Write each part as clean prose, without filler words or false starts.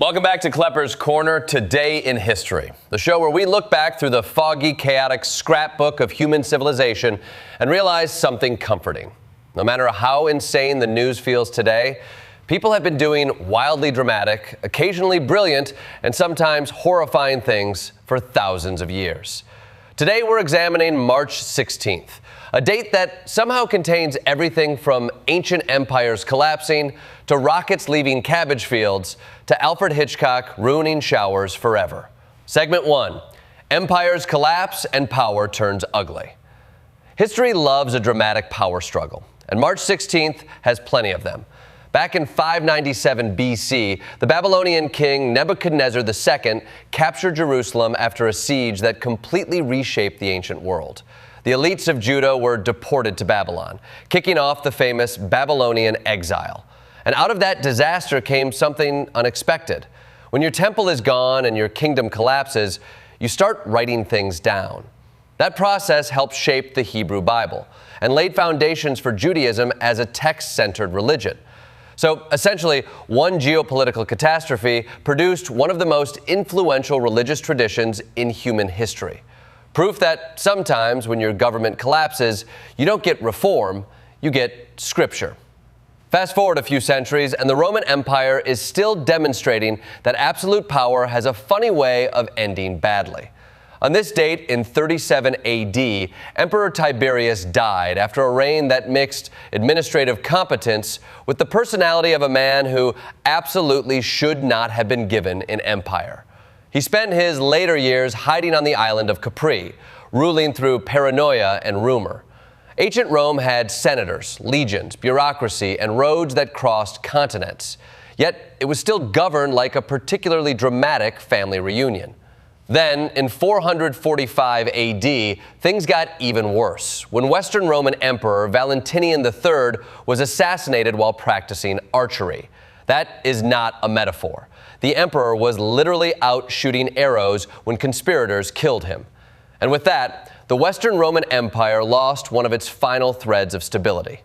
Welcome back to Kleppers Corner, Today in History, the show where we look back through the foggy, chaotic scrapbook of human civilization and realize something comforting. No matter how insane the news feels today, people have been doing wildly dramatic, occasionally brilliant, and sometimes horrifying things for thousands of years. Today we're examining March 16th, a date that somehow contains everything from ancient empires collapsing to rockets leaving cabbage fields to Alfred Hitchcock ruining showers forever. Segment 1. Empires collapse and power turns ugly. History loves a dramatic power struggle, and March 16th has plenty of them. Back in 597 BC, the Babylonian king Nebuchadnezzar II captured Jerusalem after a siege that completely reshaped the ancient world. The elites of Judah were deported to Babylon, kicking off the famous Babylonian exile. And out of that disaster came something unexpected. When your temple is gone and your kingdom collapses, you start writing things down. That process helped shape the Hebrew Bible and laid foundations for Judaism as a text-centered religion. So essentially, one geopolitical catastrophe produced one of the most influential religious traditions in human history. Proof that sometimes when your government collapses, you don't get reform, you get scripture. Fast forward a few centuries, and the Roman Empire is still demonstrating that absolute power has a funny way of ending badly. On this date in 37 AD, Emperor Tiberius died after a reign that mixed administrative competence with the personality of a man who absolutely should not have been given an empire. He spent his later years hiding on the island of Capri, ruling through paranoia and rumor. Ancient Rome had senators, legions, bureaucracy, and roads that crossed continents. Yet it was still governed like a particularly dramatic family reunion. Then, in 445 AD, things got even worse when Western Roman Emperor Valentinian III was assassinated while practicing archery. That is not a metaphor. The emperor was literally out shooting arrows when conspirators killed him. And with that, the Western Roman Empire lost one of its final threads of stability.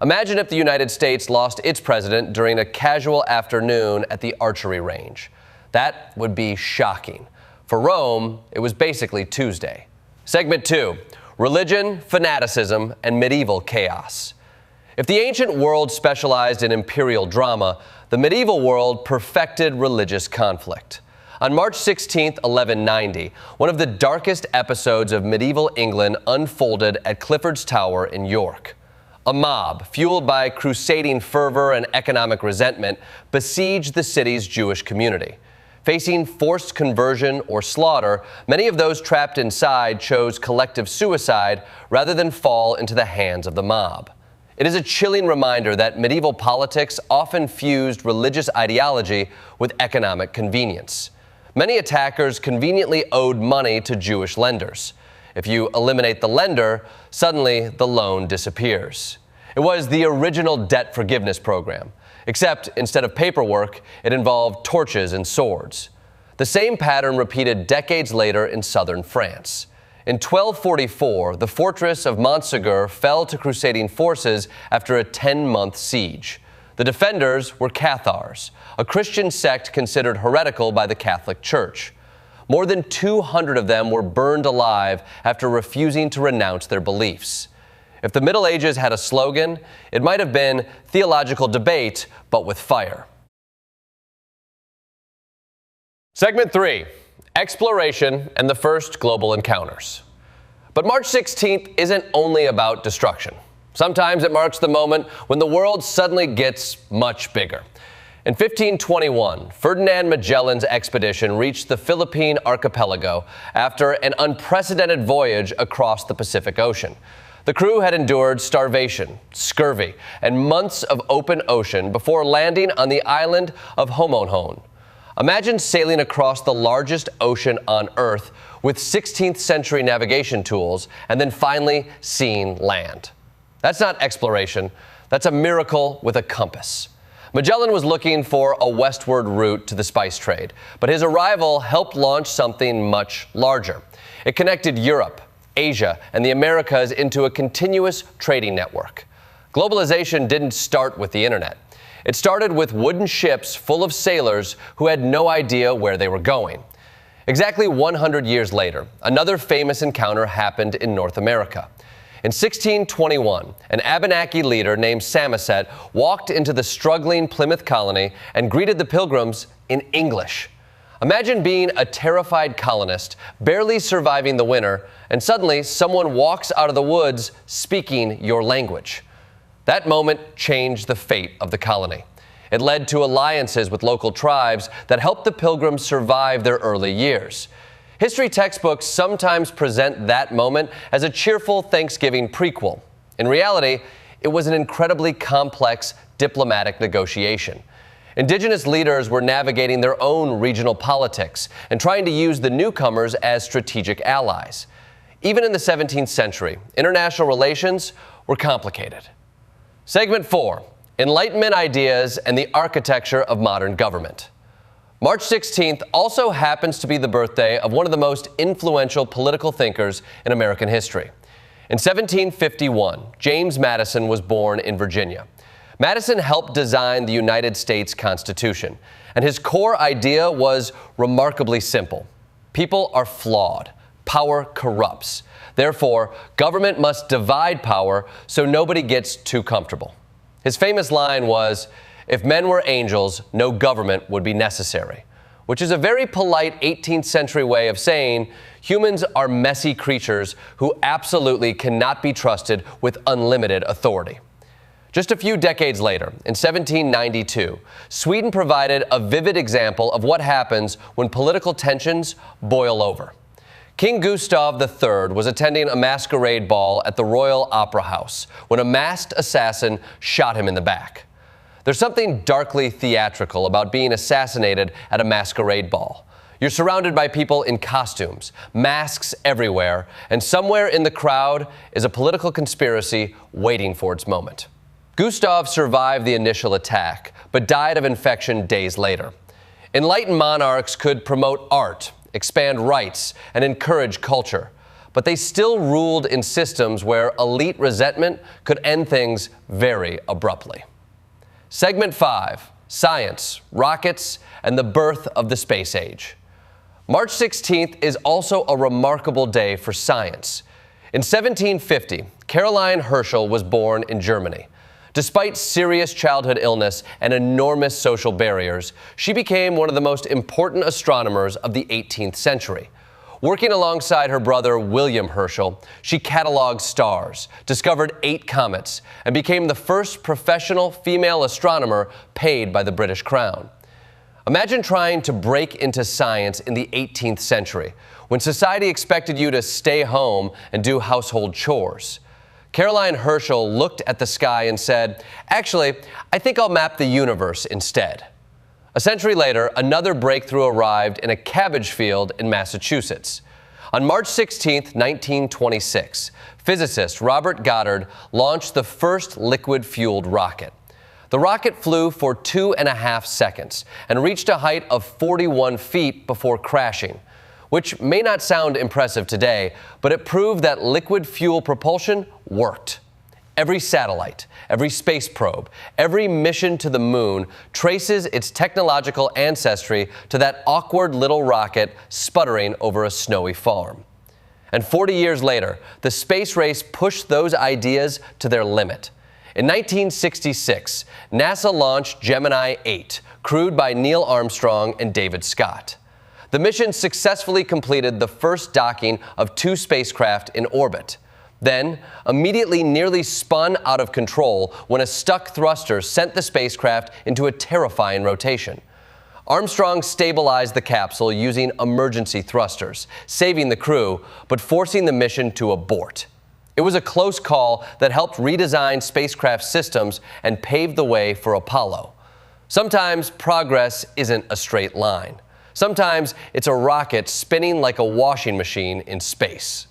Imagine if the United States lost its president during a casual afternoon at the archery range. That would be shocking. For Rome, it was basically Tuesday. Segment 2. Religion, fanaticism, and medieval chaos. If the ancient world specialized in imperial drama, the medieval world perfected religious conflict. On March 16, 1190, one of the darkest episodes of medieval England unfolded at Clifford's Tower in York. A mob, fueled by crusading fervor and economic resentment, besieged the city's Jewish community. Facing forced conversion or slaughter, many of those trapped inside chose collective suicide rather than fall into the hands of the mob. It is a chilling reminder that medieval politics often fused religious ideology with economic convenience. Many attackers conveniently owed money to Jewish lenders. If you eliminate the lender, suddenly the loan disappears. It was the original debt forgiveness program, except instead of paperwork, it involved torches and swords. The same pattern repeated decades later in southern France. In 1244, the fortress of Montségur fell to crusading forces after a 10-month siege. The defenders were Cathars, a Christian sect considered heretical by the Catholic Church. More than 200 of them were burned alive after refusing to renounce their beliefs. If the Middle Ages had a slogan, it might have been theological debate, but with fire. Segment 3. Exploration and the first global encounters. But March 16th isn't only about destruction. Sometimes it marks the moment when the world suddenly gets much bigger. In 1521, Ferdinand Magellan's expedition reached the Philippine archipelago after an unprecedented voyage across the Pacific Ocean. The crew had endured starvation, scurvy, and months of open ocean before landing on the island of Homonhon. Imagine sailing across the largest ocean on Earth with 16th century navigation tools and then finally seeing land. That's not exploration, that's a miracle with a compass. Magellan was looking for a westward route to the spice trade, but his arrival helped launch something much larger. It connected Europe, Asia, and the Americas into a continuous trading network. Globalization didn't start with the internet. It started with wooden ships full of sailors who had no idea where they were going. Exactly 100 years later, another famous encounter happened in North America. In 1621, an Abenaki leader named Samoset walked into the struggling Plymouth colony and greeted the pilgrims in English. Imagine being a terrified colonist, barely surviving the winter, and suddenly someone walks out of the woods speaking your language. That moment changed the fate of the colony. It led to alliances with local tribes that helped the pilgrims survive their early years. History textbooks sometimes present that moment as a cheerful Thanksgiving prequel. In reality, it was an incredibly complex diplomatic negotiation. Indigenous leaders were navigating their own regional politics and trying to use the newcomers as strategic allies. Even in the 17th century, international relations were complicated. Segment 4, Enlightenment Ideas and the Architecture of Modern Government. March 16th also happens to be the birthday of one of the most influential political thinkers in American history. In 1751, James Madison was born in Virginia. Madison helped design the United States Constitution, and his core idea was remarkably simple. People are flawed. Power corrupts. Therefore, government must divide power so nobody gets too comfortable. His famous line was, "If men were angels, no government would be necessary," which is a very polite 18th century way of saying humans are messy creatures who absolutely cannot be trusted with unlimited authority. Just a few decades later, in 1792, Sweden provided a vivid example of what happens when political tensions boil over. King Gustav III was attending a masquerade ball at the Royal Opera House when a masked assassin shot him in the back. There's something darkly theatrical about being assassinated at a masquerade ball. You're surrounded by people in costumes, masks everywhere, and somewhere in the crowd is a political conspiracy waiting for its moment. Gustav survived the initial attack, but died of infection days later. Enlightened monarchs could promote art, expand rights, and encourage culture, but they still ruled in systems where elite resentment could end things very abruptly. Segment 5, Science, Rockets, and the Birth of the Space Age. March 16th is also a remarkable day for science. In 1750, Caroline Herschel was born in Germany. Despite serious childhood illness and enormous social barriers, she became one of the most important astronomers of the 18th century. Working alongside her brother William Herschel, she cataloged stars, discovered 8 comets, and became the first professional female astronomer paid by the British Crown. Imagine trying to break into science in the 18th century, when society expected you to stay home and do household chores. Caroline Herschel looked at the sky and said, "Actually, I think I'll map the universe instead." A century later, another breakthrough arrived in a cabbage field in Massachusetts. On March 16, 1926, physicist Robert Goddard launched the first liquid-fueled rocket. The rocket flew for 2.5 seconds and reached a height of 41 feet before crashing, which may not sound impressive today, but it proved that liquid fuel propulsion worked. Every satellite, every space probe, every mission to the moon traces its technological ancestry to that awkward little rocket sputtering over a snowy farm. And 40 years later, the space race pushed those ideas to their limit. In 1966, NASA launched Gemini 8, crewed by Neil Armstrong and David Scott. The mission successfully completed the first docking of 2 spacecraft in orbit. Then, immediately nearly spun out of control when a stuck thruster sent the spacecraft into a terrifying rotation. Armstrong stabilized the capsule using emergency thrusters, saving the crew, but forcing the mission to abort. It was a close call that helped redesign spacecraft systems and paved the way for Apollo. Sometimes progress isn't a straight line. Sometimes it's a rocket spinning like a washing machine in space.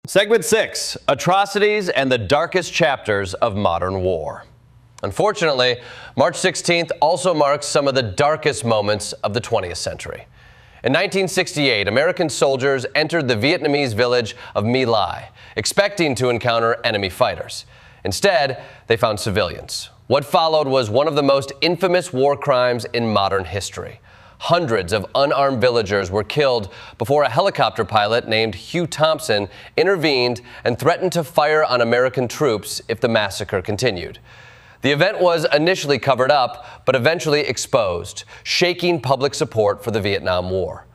Segment 6, Atrocities and the Darkest Chapters of Modern War. Unfortunately, March 16th also marks some of the darkest moments of the 20th century. In 1968, American soldiers entered the Vietnamese village of My Lai, expecting to encounter enemy fighters. Instead, they found civilians. What followed was one of the most infamous war crimes in modern history. Hundreds of unarmed villagers were killed before a helicopter pilot named Hugh Thompson intervened and threatened to fire on American troops if the massacre continued. The event was initially covered up, but eventually exposed, shaking public support for the Vietnam War.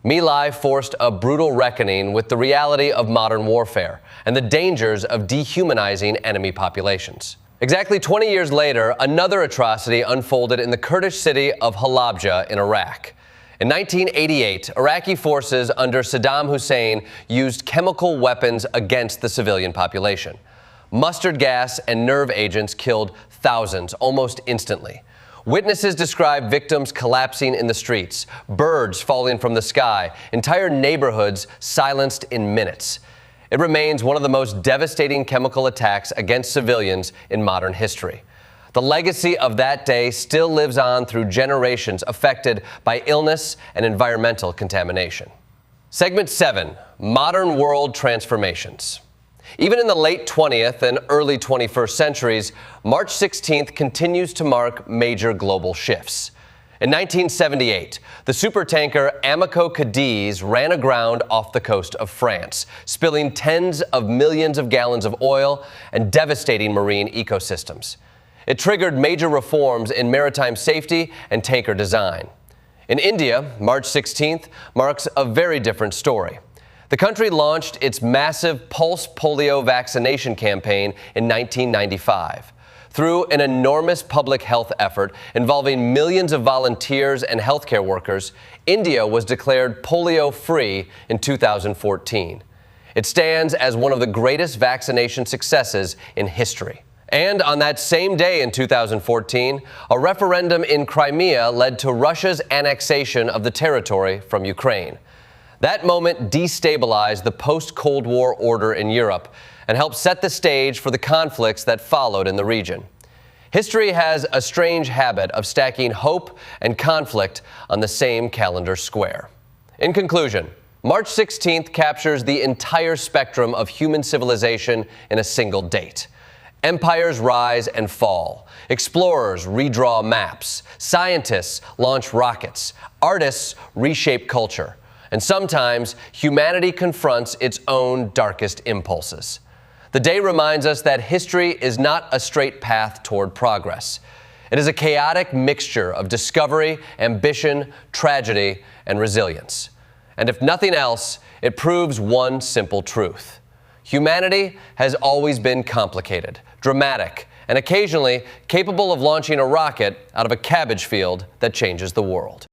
My Lai forced a brutal reckoning with the reality of modern warfare and the dangers of dehumanizing enemy populations. Exactly 20 years later, another atrocity unfolded in the Kurdish city of Halabja in Iraq. In 1988, Iraqi forces under Saddam Hussein used chemical weapons against the civilian population. Mustard gas and nerve agents killed thousands almost instantly. Witnesses describe victims collapsing in the streets, birds falling from the sky, entire neighborhoods silenced in minutes. It remains one of the most devastating chemical attacks against civilians in modern history. The legacy of that day still lives on through generations affected by illness and environmental contamination. Segment 7, Modern World Transformations. Even in the late 20th and early 21st centuries, March 16th continues to mark major global shifts. In 1978, the supertanker Amico Cadiz ran aground off the coast of France, spilling tens of millions of gallons of oil and devastating marine ecosystems. It triggered major reforms in maritime safety and tanker design. In India, March 16th marks a very different story. The country launched its massive pulse polio vaccination campaign in 1995. Through an enormous public health effort involving millions of volunteers and healthcare workers, India was declared polio-free in 2014. It stands as one of the greatest vaccination successes in history. And on that same day in 2014, a referendum in Crimea led to Russia's annexation of the territory from Ukraine. That moment destabilized the post-Cold War order in Europe and helped set the stage for the conflicts that followed in the region. History has a strange habit of stacking hope and conflict on the same calendar square. In conclusion, March 16th captures the entire spectrum of human civilization in a single date. Empires rise and fall. Explorers redraw maps. Scientists launch rockets. Artists reshape culture. And sometimes humanity confronts its own darkest impulses. The day reminds us that history is not a straight path toward progress. It is a chaotic mixture of discovery, ambition, tragedy, and resilience. And if nothing else, it proves one simple truth. Humanity has always been complicated, dramatic, and occasionally capable of launching a rocket out of a cabbage field that changes the world.